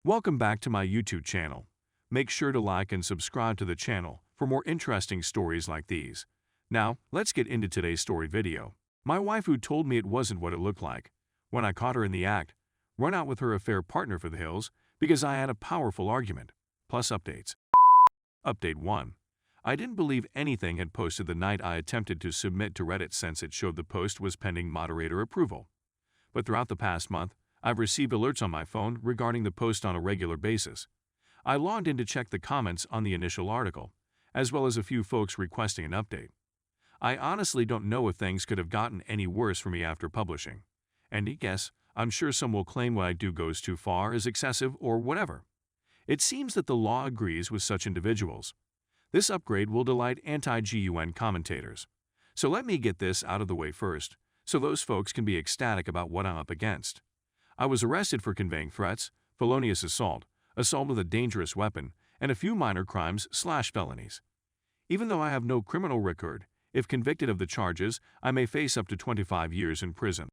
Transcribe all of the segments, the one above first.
Welcome back to my YouTube channel. Make sure to like and subscribe to the channel for more interesting stories like these. Now, let's get into today's story video. My wife, who told me it wasn't what it looked like, when I caught her in the act, run out with her affair partner for the hills because I had a powerful argument. Plus updates. Update 1. I didn't believe anything had posted the night I attempted to submit to Reddit since it showed the post was pending moderator approval. But throughout the past month, I've received alerts on my phone regarding the post on a regular basis. I logged in to check the comments on the initial article, as well as a few folks requesting an update. I honestly don't know if things could have gotten any worse for me after publishing. And guess, I'm sure some will claim what I do goes too far, is excessive, or whatever. It seems that the law agrees with such individuals. This upgrade will delight anti-GUN commentators. So let me get this out of the way first, so those folks can be ecstatic about what I'm up against. I was arrested for conveying threats, felonious assault with a dangerous weapon, and a few minor crimes/felonies. Even though I have no criminal record, if convicted of the charges, I may face up to 25 years in prison.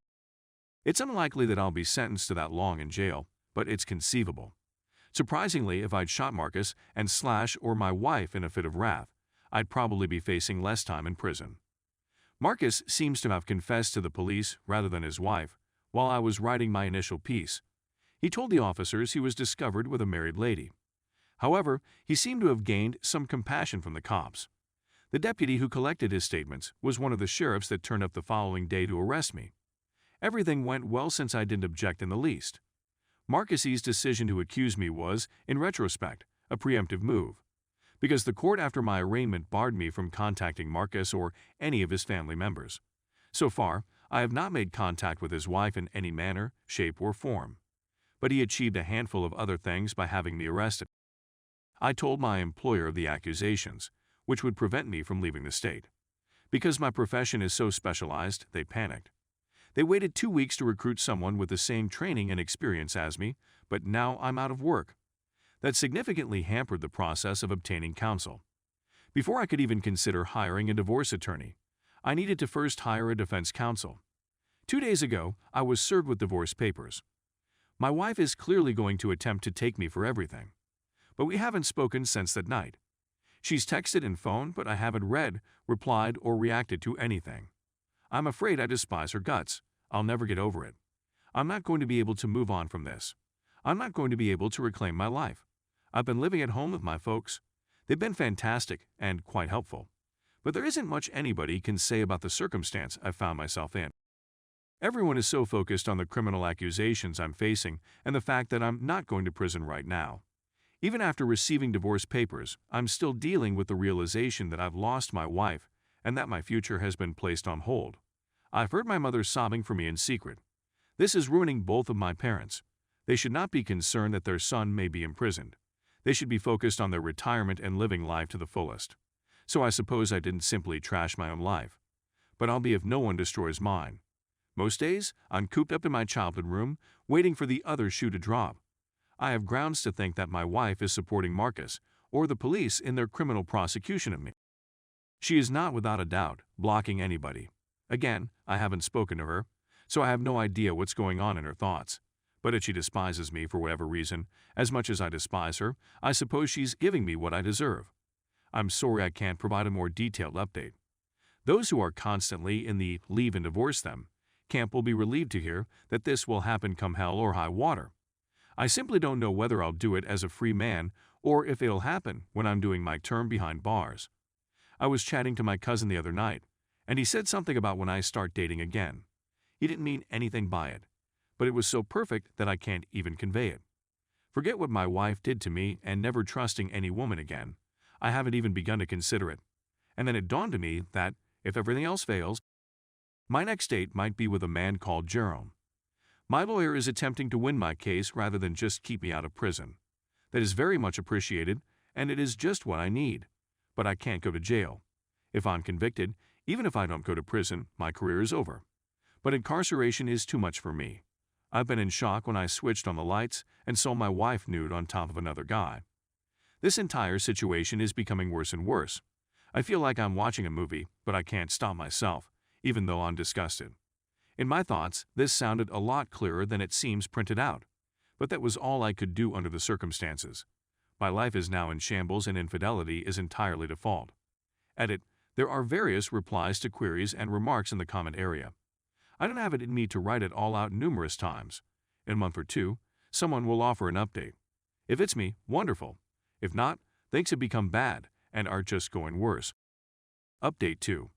It's unlikely that I'll be sentenced to that long in jail, but it's conceivable. Surprisingly, if I'd shot Marcus and Slash or my wife in a fit of wrath, I'd probably be facing less time in prison. Marcus seems to have confessed to the police rather than his wife. While I was writing my initial piece, he told the officers he was discovered with a married lady. However, he seemed to have gained some compassion from the cops. The deputy who collected his statements was one of the sheriffs that turned up the following day to arrest me. Everything went well since I didn't object in the least. Marcus's decision to accuse me was, in retrospect, a preemptive move, because the court after my arraignment barred me from contacting Marcus or any of his family members. So far, I have not made contact with his wife in any manner, shape, or form. But he achieved a handful of other things by having me arrested. I told my employer of the accusations, which would prevent me from leaving the state. Because my profession is so specialized, they panicked. They waited 2 weeks to recruit someone with the same training and experience as me, but now I'm out of work. That significantly hampered the process of obtaining counsel. Before I could even consider hiring a divorce attorney, I needed to first hire a defense counsel. 2 days ago, I was served with divorce papers. My wife is clearly going to attempt to take me for everything. But we haven't spoken since that night. She's texted and phoned, but I haven't read, replied, or reacted to anything. I'm afraid I despise her guts. I'll never get over it. I'm not going to be able to move on from this. I'm not going to be able to reclaim my life. I've been living at home with my folks. They've been fantastic and quite helpful. But there isn't much anybody can say about the circumstance I've found myself in. Everyone is so focused on the criminal accusations I'm facing and the fact that I'm not going to prison right now. Even after receiving divorce papers, I'm still dealing with the realization that I've lost my wife and that my future has been placed on hold. I've heard my mother sobbing for me in secret. This is ruining both of my parents. They should not be concerned that their son may be imprisoned. They should be focused on their retirement and living life to the fullest. So I suppose I didn't simply trash my own life. But I'll be if no one destroys mine. Most days, I'm cooped up in my childhood room, waiting for the other shoe to drop. I have grounds to think that my wife is supporting Marcus or the police in their criminal prosecution of me. She is not without a doubt blocking anybody. Again, I haven't spoken to her, so I have no idea what's going on in her thoughts. But if she despises me for whatever reason, as much as I despise her, I suppose she's giving me what I deserve. I'm sorry I can't provide a more detailed update. Those who are constantly in the leave and divorce them camp will be relieved to hear that this will happen come hell or high water. I simply don't know whether I'll do it as a free man or if it'll happen when I'm doing my term behind bars. I was chatting to my cousin the other night, and he said something about when I start dating again. He didn't mean anything by it, but it was so perfect that I can't even convey it. Forget what my wife did to me and never trusting any woman again. I haven't even begun to consider it. And then it dawned on me that, if everything else fails, my next date might be with a man called Jerome. My lawyer is attempting to win my case rather than just keep me out of prison. That is very much appreciated, and it is just what I need. But I can't go to jail. If I'm convicted, even if I don't go to prison, my career is over. But incarceration is too much for me. I've been in shock when I switched on the lights and saw my wife nude on top of another guy. This entire situation is becoming worse and worse. I feel like I'm watching a movie, but I can't stop myself, even though I'm disgusted. In my thoughts, this sounded a lot clearer than it seems printed out. but that was all I could do under the circumstances. My life is now in shambles and infidelity is entirely default. Edit. There are various replies to queries and remarks in the comment area. I don't have it in me to write it all out numerous times. In a month or two, someone will offer an update. If it's me, wonderful. If not, things have become bad and are just going worse. Update 2.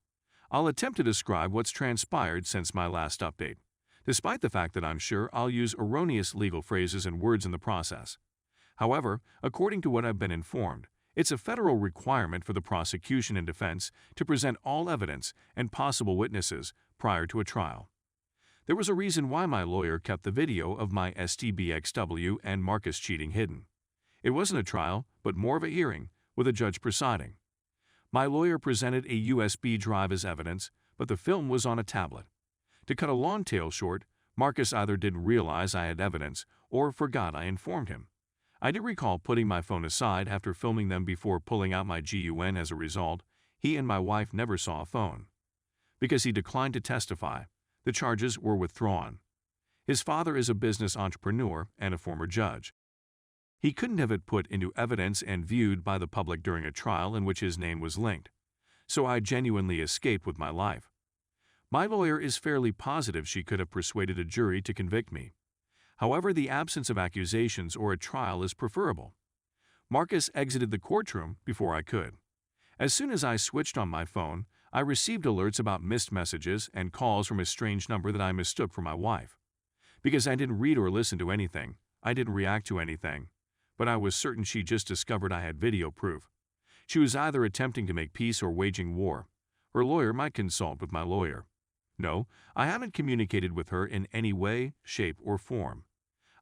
I'll attempt to describe what's transpired since my last update, despite the fact that I'm sure I'll use erroneous legal phrases and words in the process. However, according to what I've been informed, it's a federal requirement for the prosecution and defense to present all evidence and possible witnesses prior to a trial. There was a reason why my lawyer kept the video of my STBXW and Marcus cheating hidden. It wasn't a trial, but more of a hearing, with a judge presiding. My lawyer presented a USB drive as evidence, but the film was on a tablet. To cut a long tale short, Marcus either didn't realize I had evidence or forgot I informed him. I do recall putting my phone aside after filming them before pulling out my gun. As a result, he and my wife never saw a phone. Because he declined to testify, the charges were withdrawn. His father is a business entrepreneur and a former judge. He couldn't have it put into evidence and viewed by the public during a trial in which his name was linked, so I genuinely escaped with my life. My lawyer is fairly positive she could have persuaded a jury to convict me. However, the absence of accusations or a trial is preferable. Marcus exited the courtroom before I could. As soon as I switched on my phone, I received alerts about missed messages and calls from a strange number that I mistook for my wife. Because I didn't read or listen to anything, I didn't react to anything, but I was certain she just discovered I had video proof. She was either attempting to make peace or waging war. Her lawyer might consult with my lawyer. No, I haven't communicated with her in any way, shape, or form.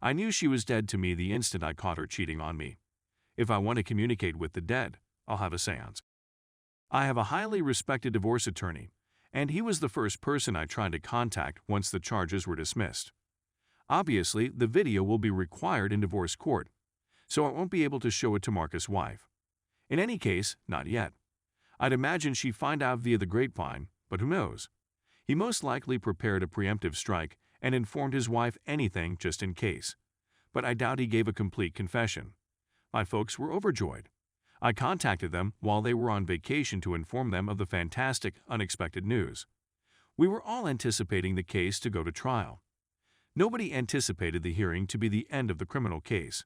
I knew she was dead to me the instant I caught her cheating on me. If I want to communicate with the dead, I'll have a seance. I have a highly respected divorce attorney, and he was the first person I tried to contact once the charges were dismissed. Obviously, the video will be required in divorce court, so I won't be able to show it to Marcus' wife. In any case, not yet. I'd imagine she'd find out via the grapevine, but who knows? He most likely prepared a preemptive strike and informed his wife anything just in case. But I doubt he gave a complete confession. My folks were overjoyed. I contacted them while they were on vacation to inform them of the fantastic, unexpected news. We were all anticipating the case to go to trial. Nobody anticipated the hearing to be the end of the criminal case.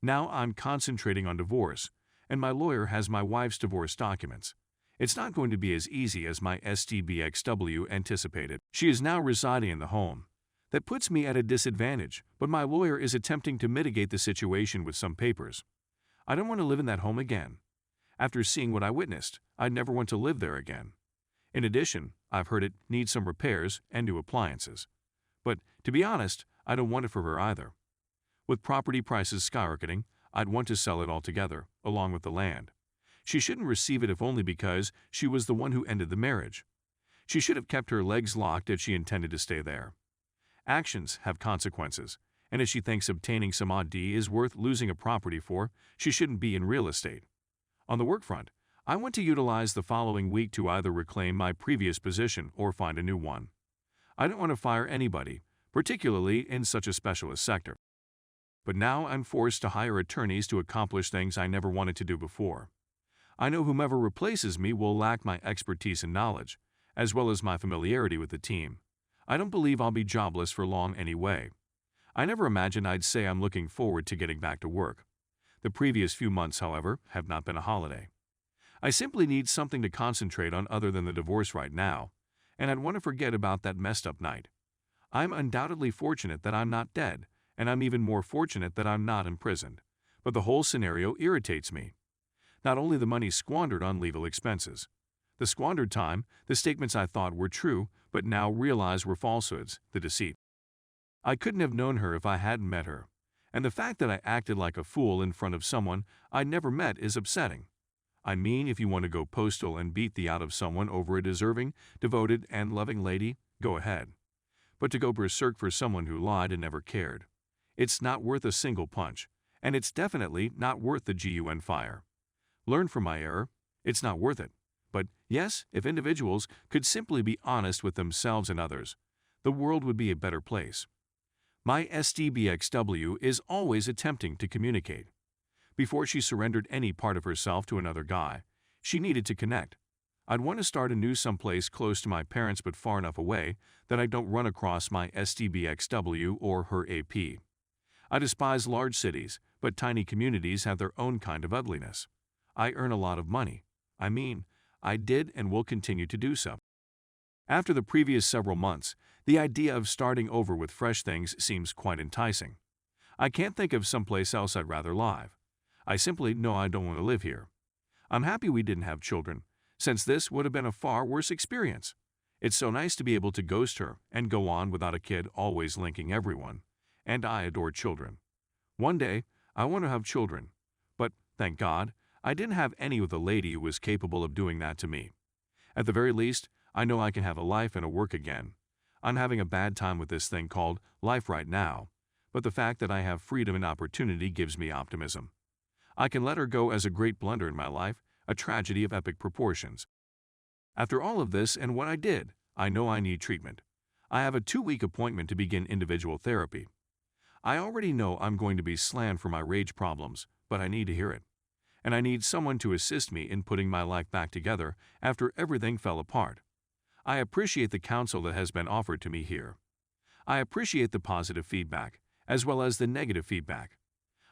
Now I'm concentrating on divorce, and my lawyer has my wife's divorce documents. It's not going to be as easy as my STBXW anticipated. She is now residing in the home. That puts me at a disadvantage, but my lawyer is attempting to mitigate the situation with some papers. I don't want to live in that home again. After seeing what I witnessed, I'd never want to live there again. In addition, I've heard it needs some repairs and new appliances. But, to be honest, I don't want it for her either. With property prices skyrocketing, I'd want to sell it altogether, along with the land. She shouldn't receive it if only because she was the one who ended the marriage. She should have kept her legs locked if she intended to stay there. Actions have consequences, and if she thinks obtaining some odd D is worth losing a property for, she shouldn't be in real estate. On the work front, I want to utilize the following week to either reclaim my previous position or find a new one. I don't want to fire anybody, particularly in such a specialist sector. But now I'm forced to hire attorneys to accomplish things I never wanted to do before. I know whomever replaces me will lack my expertise and knowledge, as well as my familiarity with the team. I don't believe I'll be jobless for long anyway. I never imagined I'd say I'm looking forward to getting back to work. The previous few months, however, have not been a holiday. I simply need something to concentrate on other than the divorce right now, and I'd want to forget about that messed up night. I'm undoubtedly fortunate that I'm not dead, and I'm even more fortunate that I'm not imprisoned, but the whole scenario irritates me. Not only the money squandered on legal expenses, the squandered time, the statements I thought were true but now realize were falsehoods, the deceit. I couldn't have known her if I hadn't met her, and the fact that I acted like a fool in front of someone I'd never met is upsetting. I mean, if you want to go postal and beat the out of someone over a deserving, devoted, and loving lady, go ahead. But to go berserk for someone who lied and never cared, it's not worth a single punch, and it's definitely not worth the gun fire. Learn from my error, it's not worth it. But yes, if individuals could simply be honest with themselves and others, the world would be a better place. My SDBXW is always attempting to communicate. Before she surrendered any part of herself to another guy, she needed to connect. I'd want to start anew someplace close to my parents but far enough away that I don't run across my SDBXW or her AP. I despise large cities, but tiny communities have their own kind of ugliness. I earn a lot of money. I did and will continue to do so. After the previous several months, the idea of starting over with fresh things seems quite enticing. I can't think of someplace else I'd rather live. I simply know I don't want to live here. I'm happy we didn't have children, since this would have been a far worse experience. It's so nice to be able to ghost her and go on without a kid always linking everyone. And I adore children. One day, I want to have children. But, thank God, I didn't have any with a lady who was capable of doing that to me. At the very least, I know I can have a life and a work again. I'm having a bad time with this thing called life right now, but the fact that I have freedom and opportunity gives me optimism. I can let her go as a great blunder in my life, a tragedy of epic proportions. After all of this and what I did, I know I need treatment. I have a 2-week appointment to begin individual therapy. I already know I'm going to be slammed for my rage problems, but I need to hear it. And I need someone to assist me in putting my life back together after everything fell apart. I appreciate the counsel that has been offered to me here. I appreciate the positive feedback, as well as the negative feedback.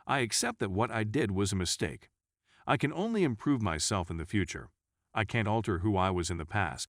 I accept that what I did was a mistake. I can only improve myself in the future. I can't alter who I was in the past.